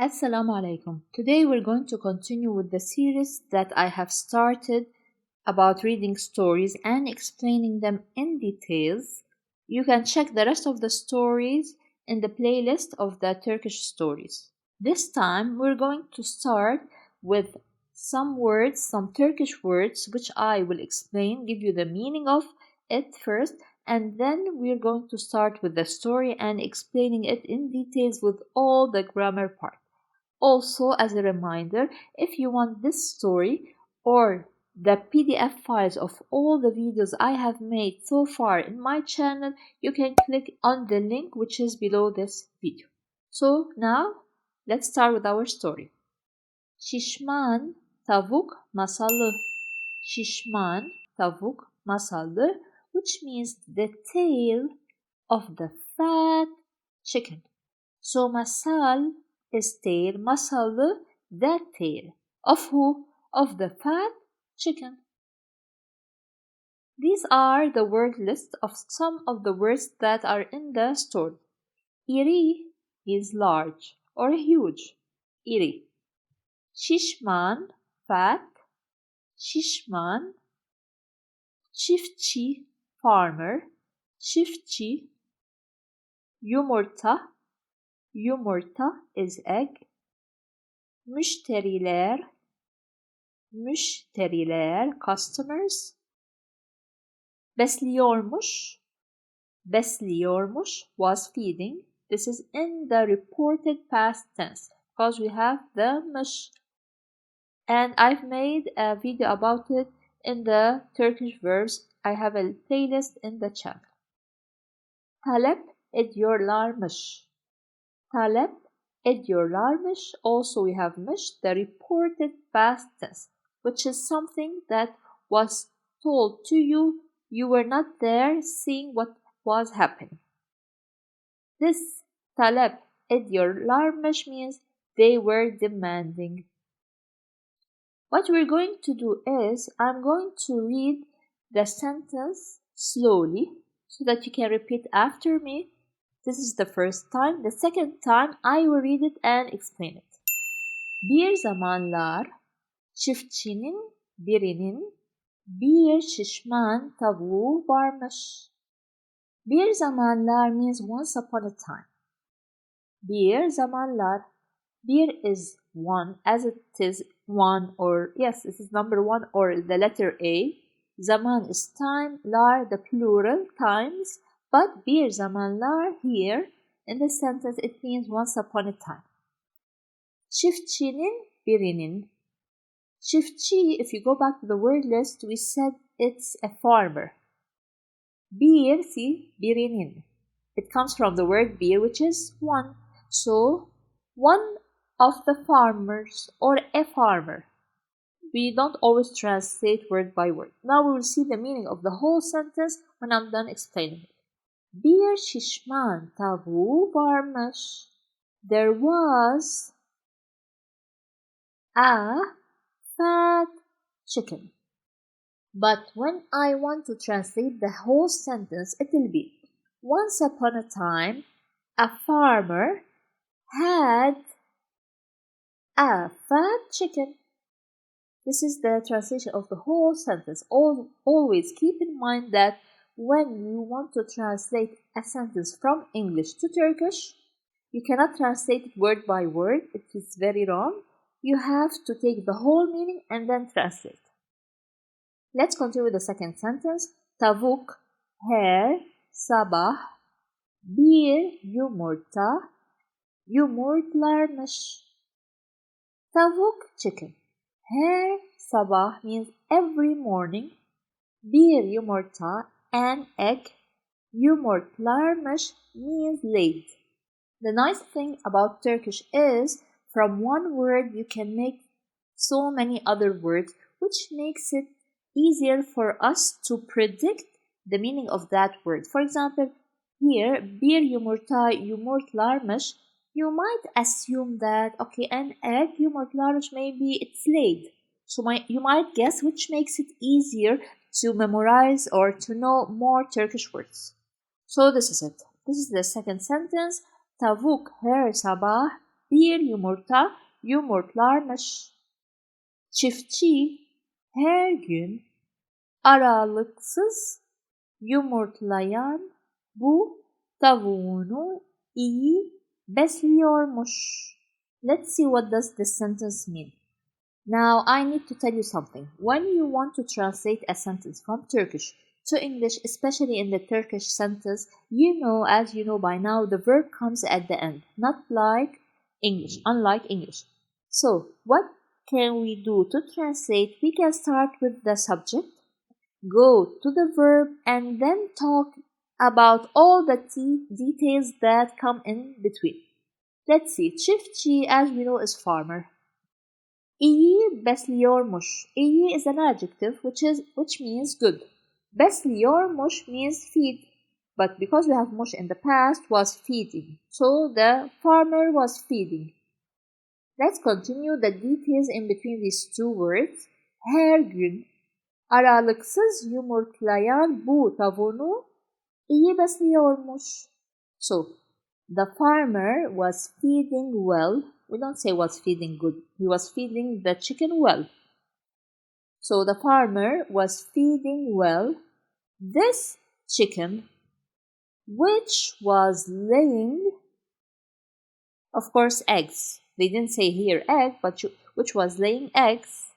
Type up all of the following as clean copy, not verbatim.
Assalamu alaikum. Today we're going to continue with the series that I have started about reading stories and explaining them in details. You can check the rest of the stories in the playlist of the Turkish stories. This time we're going to start with some words, some Turkish words, which I will explain, give you the meaning of it first, and then we're going to start with the story and explaining it in details with all the grammar part. Also, as a reminder, if you want this story or the PDF files of all the videos I have made so far in my channel, you can click on the link which is below this video. So now, let's start with our story. Şişman tavuk masalı. Şişman tavuk masalı, which means the tail of the fat chicken. So masal is tail, masalı, that tail. Of who? Of the fat chicken. These are the word list of some of the words that are in the story. İri is large or huge. İri. Şişman, fat. Şişman. Çiftçi, farmer. Çiftçi. Yumurta. Yumurta is egg. Müşteriler. Müşteriler, customers. Besliyormuş. Besliyormuş was feeding. This is in the reported past tense because we have the mış. And I've made a video about it in the Turkish verbs. I have a playlist in the channel. Talep ediyorlarmış. Talep ediyorlarmış. Also we have mış, the reported past tense, which is something that was told to you. You were not there seeing what was happening. This talep ediyorlarmış means they were demanding. What we're going to do is, I'm going to read the sentence slowly so that you can repeat after me. This is the first time. The second time, I will read it and explain it. Bir zamanlar çiftçinin birinin bir şişman tavuğu varmış. Bir zamanlar means once upon a time. Bir zamanlar. Bir is one, as it is one, or yes, this is number one, or the letter A. Zaman is time, lar the plural, times. But bir zamanlar here, in the sentence, it means once upon a time. Çiftçinin birinin. Çiftçi, if you go back to the word list, we said it's a farmer. Bir, see, birinin. It comes from the word bir, which is one. So, one of the farmers or a farmer. We don't always translate word by word. Now we will see the meaning of the whole sentence when I'm done explaining it. Bir şişman tavuğu varmış. There was a fat chicken. But when I want to translate the whole sentence, it will be once upon a time, a farmer had a fat chicken. This is the translation of the whole sentence. Always keep in mind that when you want to translate a sentence from English to Turkish, you cannot translate it word by word. It is very wrong. You have to take the whole meaning and then translate. Let's continue with the second sentence. Tavuk her sabah bir yumurta yumurtlarmış. Tavuk chicken. Her sabah means every morning. Bir yumurta, an egg. Yumurtlarmış means laid. The nice thing about Turkish is from one word you can make so many other words, which makes it easier for us to predict the meaning of that word. For example, here, bir yumurta yumurtlarmış, you might assume that, okay, an egg yumurtlarmış, maybe it's laid. So you might guess, which makes it easier to memorize or to know more Turkish words. So this is it. This is the second sentence. Tavuk her sabah bir yumurta yumurtlarmış. Çiftçi her gün aralıksız yumurtlayan bu tavuğunu iyi besliyormuş. Let's see what does this sentence mean. Now I need to tell you something. When you want to translate a sentence from Turkish to English, especially in the Turkish sentence, as you know by now, the verb comes at the end, not like English, unlike English. So, what can we do to translate? We can start with the subject, go to the verb, and then talk about all the details that come in between. Let's see. Çiftçi, as we know, is farmer. İyi besliyormuş. İyi is an adjective which means good. Besliyormuş means feed. But because we have mush in the past, was feeding. So the farmer was feeding. Let's continue the details in between these two words. Her gün aralıksız yumurtlayan bu tavuğunu iyi besliyormuş. So, the farmer was feeding well. We don't say was feeding good. He was feeding the chicken well. So, the farmer was feeding well this chicken, which was laying, of course, eggs. They didn't say here egg, but which was laying eggs.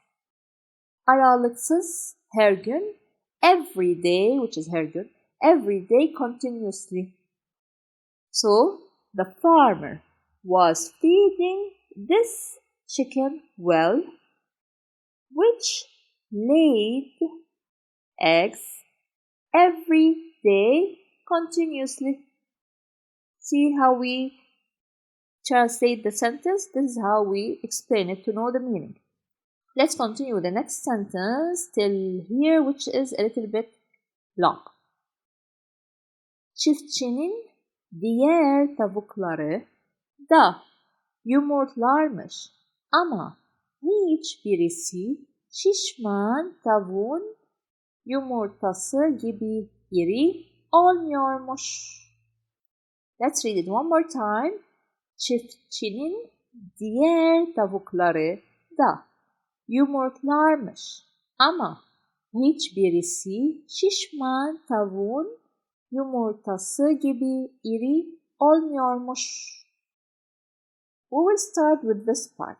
Aralıksız, her gün, every day, which is her gün, every day continuously. So, the farmer was feeding this chicken well, which laid eggs every day continuously. See how we translate the sentence? This is how we explain it to know the meaning. Let's continue with the next sentence till here, which is a little bit long. Çiftçinin diğer tavukları da yumurtlarmış ama hiçbirisi şişman tavuğun yumurtası gibi iri olmuyormuş. Let's read it one more time. Çiftçinin diğer tavukları da yumurtlarmış ama hiçbirisi şişman tavuğun yumurtası gibi iri olmuyormuş. We will start with this part.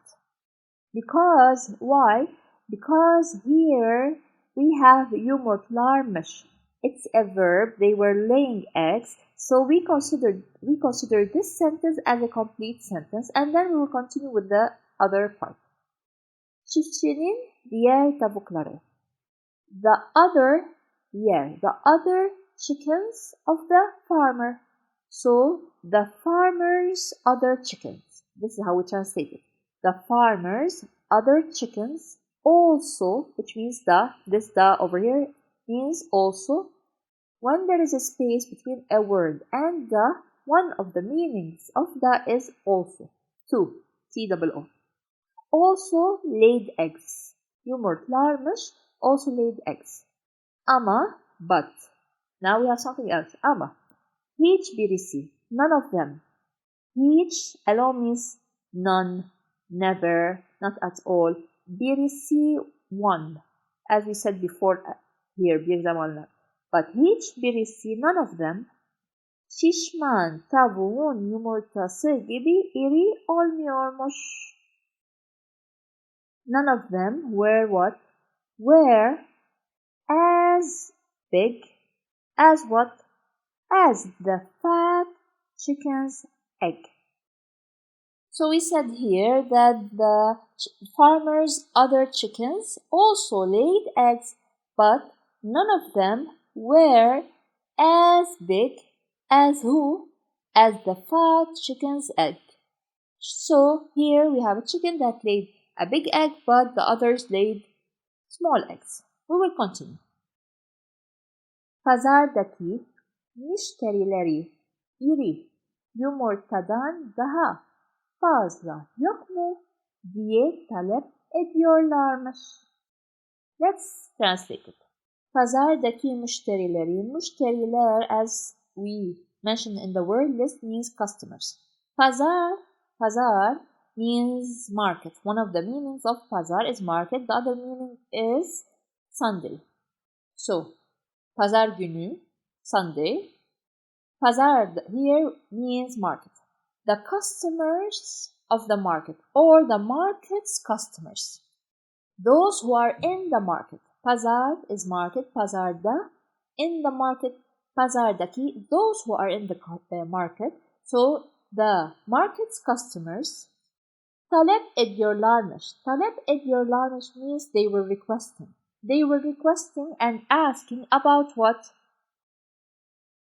Why? Because here we have yumurtlarmış. It's a verb. They were laying eggs. So we consider this sentence as a complete sentence, and then we will continue with the other part. Çiftçinin diğer tavukları. The other chickens of the farmer. So the farmer's other chickens. This is how we translate it. The farmer's other chickens also, which means this over here means also. When there is a space between a word and the, one of the meanings of the is also. Two, T-double-O. Also laid eggs. Yumurtlarmış, also laid eggs. Ama, but. Now we have something else. Ama. Hiçbirisi, none of them. Hiç alone means none, never, not at all. Birisi, one. As we said before here, bir zamanlar. But hiçbirisi, none of them, şişman tavuğun yumurtası gibi iri olmuyormuş. None of them were what? Were as big as what? As the fat chicken's egg. So we said here that the farmer's other chickens also laid eggs, but none of them were as big as who? As the fat chicken's egg. So here we have a chicken that laid a big egg, but the others laid small eggs. We will continue. Pazardaki müşterileri iri yumurtadan daha fazla yok mu diye talep ediyorlarmış. Let's translate it. Pazardaki müşterileri, müşteriler as we mentioned in the word list means customers. Pazar means market. One of the meanings of pazar is market. The other meaning is Sunday. So, pazar günü, Sunday. Pazar here means market. The customers of the market or the market's customers. Those who are in the market. Pazar is market. Pazarda. In the market. Pazardaki. Those who are in the market. So the market's customers talep ediyorlarmış. Talep ediyorlarmış means they were requesting. They were requesting and asking about what?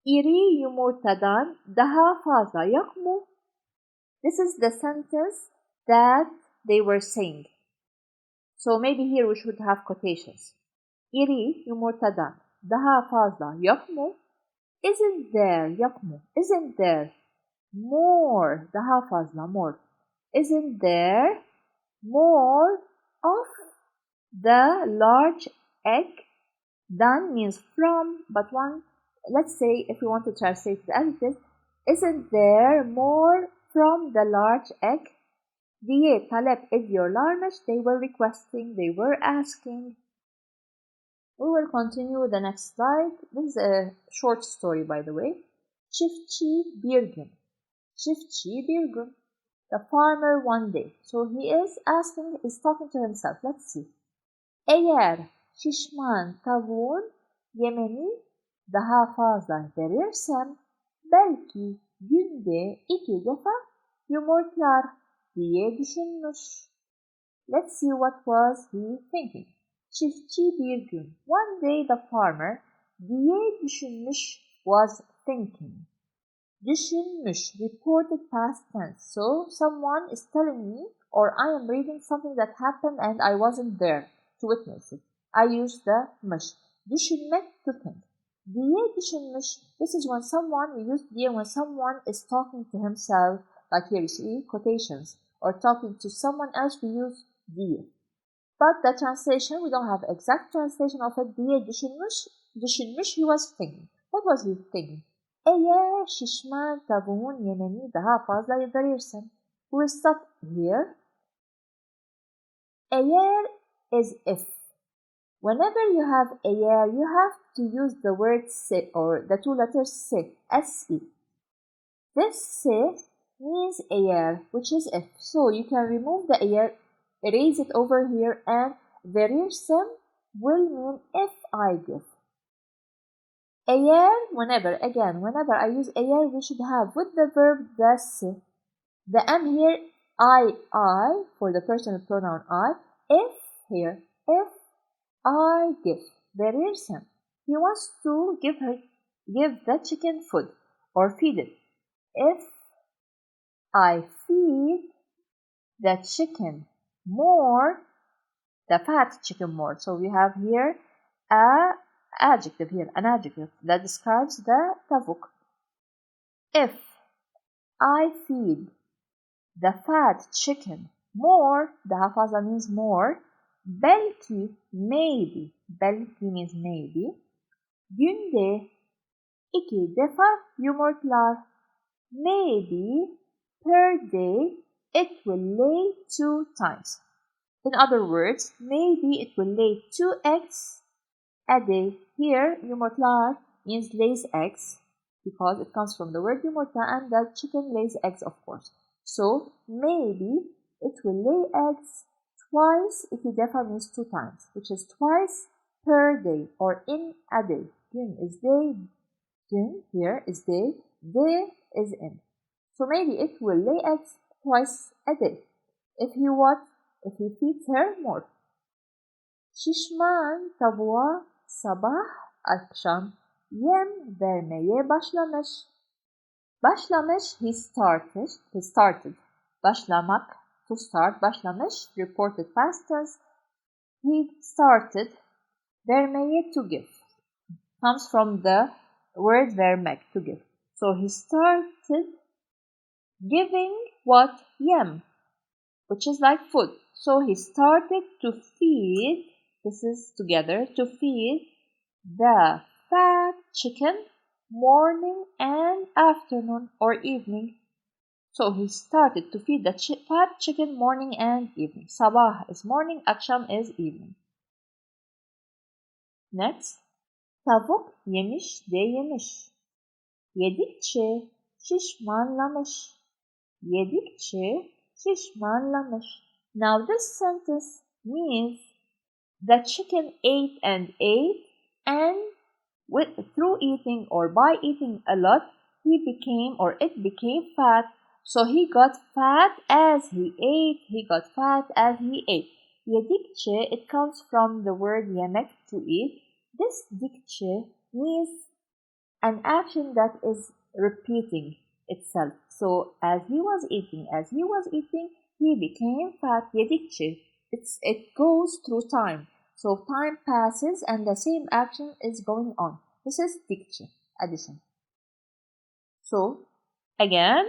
İri yumurtadan daha fazla yok mu? This is the sentence that they were saying. So maybe here we should have quotations. İri yumurtadan daha fazla yok mu? Isn't there, yok mu? Isn't there more, daha fazla, more. Isn't there more of the large egg? Dan means from, but let's say if we want to translate the adjective, isn't there more from the large egg? Diye talep ediyorlarmış. They were requesting, they were asking. We will continue with the next slide. This is a short story, by the way. Çiftçi bir gün. Çiftçi bir gün. The farmer one day. So he is asking, is talking to himself. Let's see. Eğer şişman tavuğun yemeni daha fazla verirsem belki günde 2 defa yumurtlar diye düşünmüş. Let's see what was he thinking. Çiftçi bir gün. One day the farmer diye düşünmüş was thinking. Düşünmüş, reported past tense. So someone is telling me or I am reading something that happened and I wasn't there to witness it. I use the mış. Düşünmek, to think. Diye düşünmüş. This is when we use diye when someone is talking to himself. Like here you see quotations. Or talking to someone else we use diye. But the translation, we don't have exact translation of it. Diye düşünmüş, he was thinking. What was he thinking? Eğer şişman tavuğun yemeni daha fazla verirsem. We will stop here. Eğer is if. Whenever you have eğer, you have to use the word se or the two letters se, S-E. This se means eğer, which is if. So you can remove the eğer, erase it over here, and verirsem will mean if I give. Eğer, whenever I use eğer, we should have with the verb the se. The M here, I, for the personal pronoun I. If here, if I give. Verirsem. He wants to give the chicken food or feed it. If I feed the chicken more, the fat chicken more. So we have here an adjective that describes the tavuk. If I feed the fat chicken more, daha fazla means more. Belki, maybe. Belki means maybe. Günde 2 defa yumurtlar. Maybe per day it will lay 2 times. In other words, maybe it will lay 2 eggs a day. Here, yumurtlar means lays eggs because it comes from the word yumurta and the chicken lays eggs, of course. So, maybe it will lay eggs twice. 2 defa means 2 times, which is twice per day or in a day. Gün is day. Gün here is day. Day is in. So maybe it will lay eggs twice a day. If he feeds her more. Şişman tavuğa sabah akşam yem vermeye başlamış. Başlamış, he started. Başlamak, to start, başlamış, reported past tense. He started. Vermeye, to give. Comes from the word vermek, to give. So he started giving what? Yem, which is like food. So he started to feed, this is together, to feed the fat chicken morning and afternoon or evening. So he started to feed the fat chicken morning and evening. Sabah is morning, akşam is evening. Next. Tavuk yemiş de yemiş. Yedikçe şişmanlamış. Yedikçe şişmanlamış. Now this sentence means the chicken ate and through eating or by eating a lot, it became fat. So he got fat as he ate. He got fat as he ate. Yedikçe, it comes from the word yemek, to eat. This dikçe means an action that is repeating itself. So as he was eating, he became fat. Yedikçe, it goes through time. So time passes and the same action is going on. This is dikçe, addition. So again,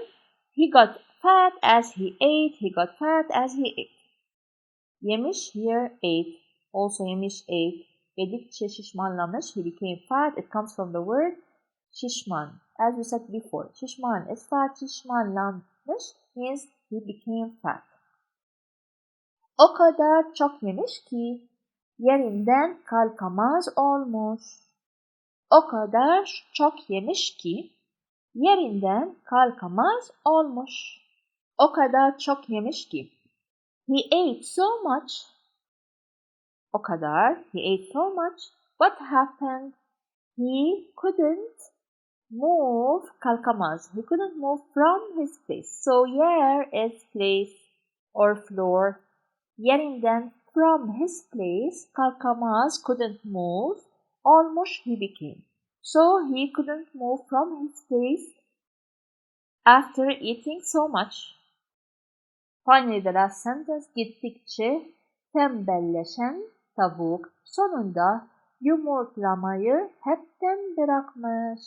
he got fat as he ate. He got fat as he ate. Yemiş, here ate. Also yemiş, ate. Yedikçe şişmanlamış. He became fat. It comes from the word şişman. As we said before, şişman is fat. Şişmanlanmış means he became fat. O kadar çok yemiş ki yerinden kalkamaz olmuş. O kadar çok yemiş ki yerinden kalkamaz olmuş. O kadar çok yemiş ki. He ate so much. O kadar, he ate so much. What happened? He couldn't move, kalkamaz. He couldn't move from his place. So yer is place or floor. Yerinden, from his place, kalkamaz, couldn't move. Olmuş, he became. So he couldn't move from his place after eating so much. Finally, the last sentence, gittikçe tembelleşen tavuk sonunda yumurtlamayı hepten bırakmış.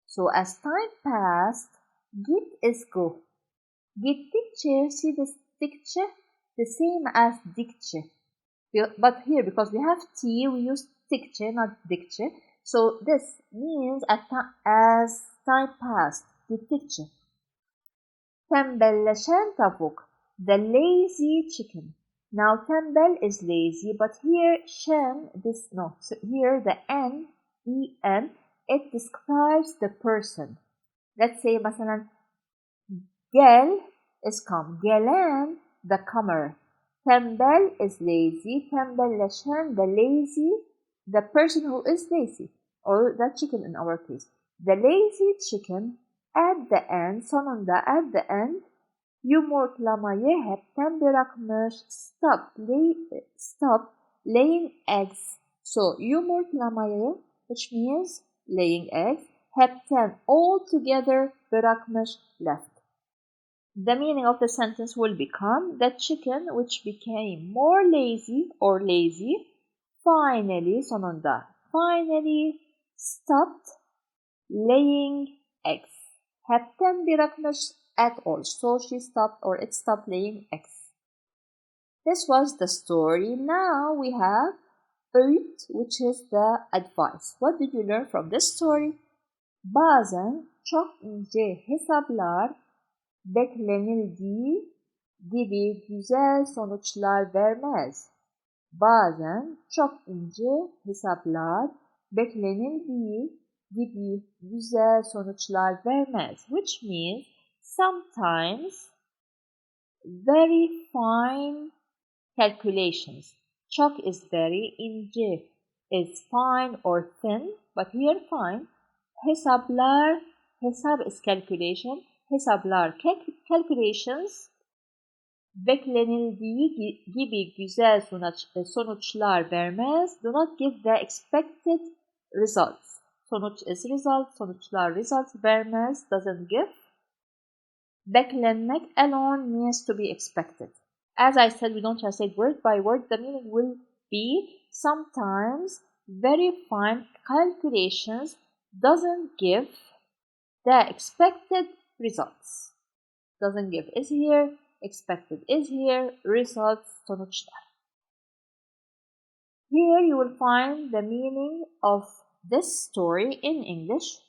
So as time passed, git is go. Gittikçe, see this dikçe, the same as dikçe. But here, because we have T, we use dikçe, not dikçe. So this means as time passed, gittikçe. Tembelleşen tavuk, the lazy chicken. Now tembel is lazy, but here shen, so here the N, E-N, it describes the person. Let's say مثلا gel is come, gelen, the comer. Tembel is lazy, tembelleşen, the lazy, the person who is lazy, or the chicken in our case. The lazy chicken at the end, sonunda at the end, yumurtlamayı hepten bırakmış. Stop laying eggs. So yumurtlamayı, which means laying eggs, hepten, all together, bırakmış, left. The meaning of the sentence will become the chicken which became more lazy or lazy, finally, sonunda, finally stopped laying eggs. Hepten bırakmış, at all. So she stopped or it stopped laying eggs. This was the story. Now we have öğüt, which is the advice. What did you learn from this story? Bazen çok ince hesaplar beklenildiği gibi güzel sonuçlar vermez. Bazen çok ince hesaplar beklenildiği gibi güzel sonuçlar vermez, which means sometimes very fine calculations. Çok is very, ince is fine or thin, but here fine. Hesaplar, hesap is calculation. Hesaplar, calculations, beklenildiği gibi güzel sonuçlar vermez. Do not give the expected results. Sonuç is result, sonuçlar results vermez, doesn't give. Beklenmek alone means to be expected. As I said, we don't translate word by word. The meaning will be sometimes very fine calculations doesn't give the expected results. Doesn't give is here, expected is here, results sonuçlar. Here you will find the meaning of this story in English.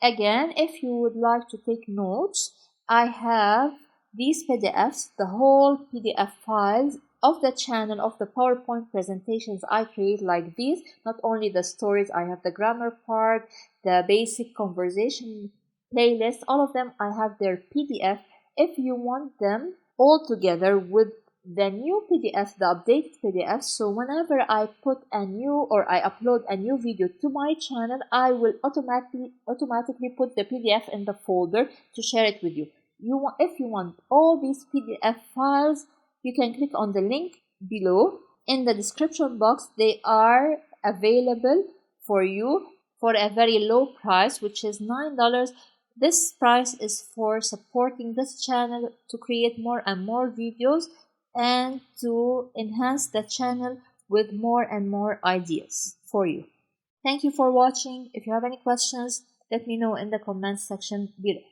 Again, if you would like to take notes, I have these PDFs, the whole PDF files of the channel of the PowerPoint presentations I create like this. Not only the stories, I have the grammar part, the basic conversation playlist, all of them I have their PDF. If you want them all together with the new PDF, the updated PDF, so whenever I put a new or I upload a new video to my channel, I will automatically put the PDF in the folder to share it with you. If you want all these PDF files, you can click on the link below. In the description box, they are available for you for a very low price, which is $9. This price is for supporting this channel to create more and more videos and to enhance the channel with more and more ideas for you. Thank you for watching. If you have any questions, let me know in the comments section below.